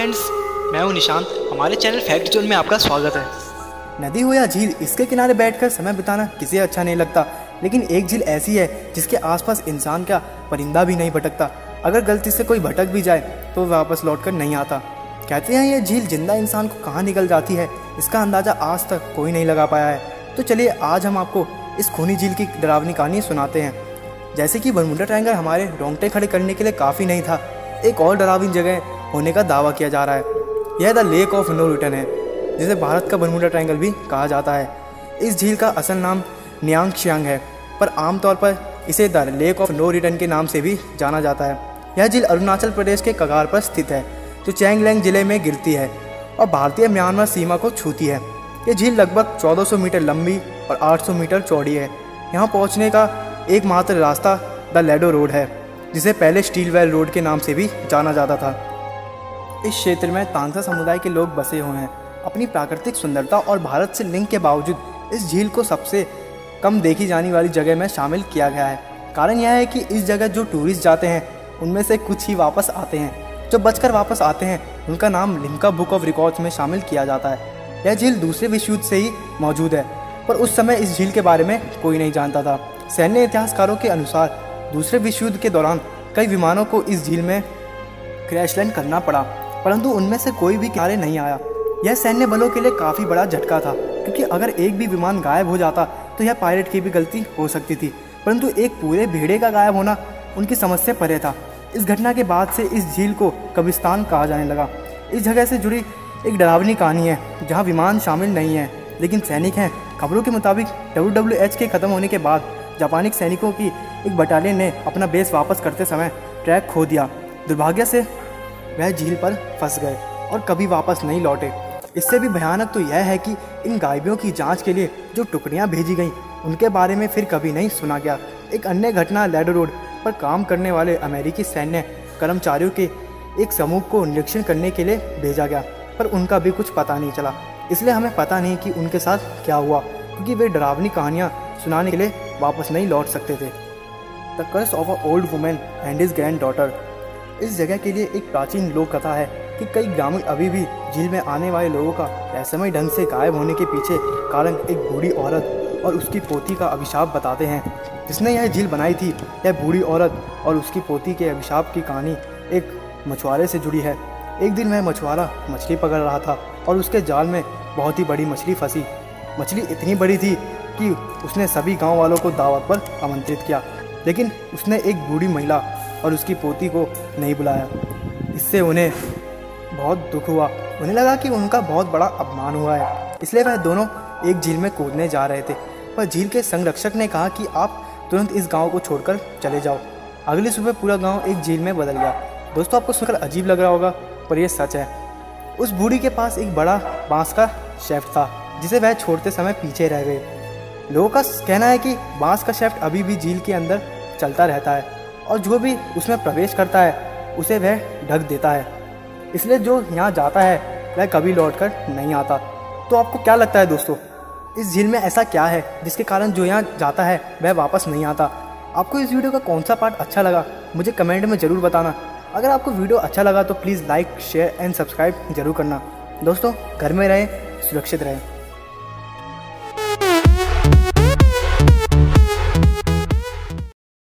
Friends, मैं हूं निशांत। हमारे चैनल फैक्ट जोन में आपका स्वागत है। नदी हो या झील, इसके किनारे बैठकर समय बिताना किसे अच्छा नहीं लगता। लेकिन एक झील ऐसी है जिसके आसपास इंसान का परिंदा भी नहीं भटकता। अगर गलती से कोई भटक भी जाए तो वापस लौटकर नहीं आता। कहते हैं ये झील जिंदा इंसान को कहाँ निकल जाती है, इसका अंदाज़ा आज तक कोई नहीं लगा पाया है। तो चलिए आज हम आपको इस खूनी झील की डरावनी कहानी सुनाते हैं। जैसे कि बरमूडा ट्रायंगल हमारे रोंगटे खड़े करने के लिए काफ़ी नहीं था, एक और डरावनी जगह होने का दावा किया जा रहा है। यह the lake of no return है, जिसे भारत का बरमूडा ट्रायंगल भी कहा जाता है। इस झील का असल नाम नियांग शियांग है, पर आमतौर पर इसे the lake of no return के नाम से भी जाना जाता है। यह झील अरुणाचल प्रदेश के कगार पर स्थित है, जो चैंगलैंग जिले में गिरती है और भारतीय म्यांमार सीमा को छूती है। यह झील लगभग 1400 मीटर लंबी और 800 मीटर चौड़ी है। यहाँ पहुँचने का एकमात्र रास्ता द लेडो रोड है, जिसे पहले स्टील वेल रोड के नाम से भी जाना जाता था। इस क्षेत्र में तांसा समुदाय के लोग बसे हुए हैं। अपनी प्राकृतिक सुंदरता और भारत से लिंक के बावजूद इस झील को सबसे कम देखी जाने वाली जगह में शामिल किया गया है। कारण यह है कि इस जगह जो टूरिस्ट जाते हैं उनमें से कुछ ही वापस आते हैं। जो बचकर वापस आते हैं उनका नाम लिम्का बुक ऑफ रिकॉर्ड्स में शामिल किया जाता है। यह झील दूसरे विश्व युद्ध से ही मौजूद है, पर उस समय इस झील के बारे में कोई नहीं जानता था। सैन्य इतिहासकारों के अनुसार दूसरे विश्व युद्ध के दौरान कई विमानों को इस झील में क्रैश लैंड करना पड़ा, परंतु उनमें से कोई भी किनारे नहीं आया। यह सैन्य बलों के लिए काफ़ी बड़ा झटका था, क्योंकि अगर एक भी विमान गायब हो जाता तो यह पायलट की भी गलती हो सकती थी, परंतु एक पूरे भेड़े का गायब होना उनकी समझ से परे था। इस घटना के बाद से इस झील को कब्रिस्तान कहा जाने लगा। इस जगह से जुड़ी एक डरावनी कहानी है, जहाँ विमान शामिल नहीं है लेकिन सैनिक हैं। खबरों के मुताबिक WWH के ख़त्म होने के बाद जापानी सैनिकों की एक बटालियन ने अपना बेस वापस करते समय ट्रैक खो दिया। दुर्भाग्य से वह झील पर फंस गए और कभी वापस नहीं लौटे। इससे भी भयानक तो यह है कि इन गायबियों की जांच के लिए जो टुकड़ियां भेजी गईं उनके बारे में फिर कभी नहीं सुना गया। एक अन्य घटना लेडो रोड पर काम करने वाले अमेरिकी सैन्य कर्मचारियों के एक समूह को निरीक्षण करने के लिए भेजा गया, पर उनका भी कुछ पता नहीं चला। इसलिए हमें पता नहीं कि उनके साथ क्या हुआ, क्योंकि वे डरावनी कहानियाँ सुनाने के लिए वापस नहीं लौट सकते थे। The curse of a old women and his granddaughter. इस जगह के लिए एक प्राचीन लोक कथा है कि कई ग्रामीण अभी भी झील में आने वाले लोगों का रहस्यमय ढंग से गायब होने के पीछे कारण एक बूढ़ी औरत और उसकी पोती का अभिशाप बताते हैं। जिसने यह झील बनाई थी, यह बूढ़ी औरत और उसकी पोती के अभिशाप की कहानी एक मछुआरे से जुड़ी है। एक दिन वह मछुआरा मछली पकड़ रहा था और उसके जाल में बहुत ही बड़ी मछली फंसी। मछली इतनी बड़ी थी कि उसने सभी गाँव वालों को दावत पर आमंत्रित किया, लेकिन उसने एक बूढ़ी महिला और उसकी पोती को नहीं बुलाया। इससे उन्हें बहुत दुख हुआ। उन्हें लगा कि उनका बहुत बड़ा अपमान हुआ है, इसलिए वह दोनों एक झील में कूदने जा रहे थे। पर झील के संरक्षक ने कहा कि आप तुरंत इस गांव को छोड़कर चले जाओ। अगली सुबह पूरा गांव एक झील में बदल गया। दोस्तों, आपको सुनकर अजीब लग रहा होगा, पर यह सच है। उस बूढ़ी के पास एक बड़ा बांस का शेफ्ट था, जिसे वह छोड़ते समय पीछे रह गए। लोगों का कहना है कि बांस का शेफ्ट अभी भी झील के अंदर चलता रहता है और जो भी उसमें प्रवेश करता है उसे वह ढक देता है। इसलिए जो यहाँ जाता है वह कभी लौटकर नहीं आता। तो आपको क्या लगता है दोस्तों, इस झील में ऐसा क्या है जिसके कारण जो यहाँ जाता है वह वापस नहीं आता? आपको इस वीडियो का कौन सा पार्ट अच्छा लगा मुझे कमेंट में ज़रूर बताना। अगर आपको वीडियो अच्छा लगा तो please like, share and subscribe जरूर करना। दोस्तों, घर में रहें, सुरक्षित रहें।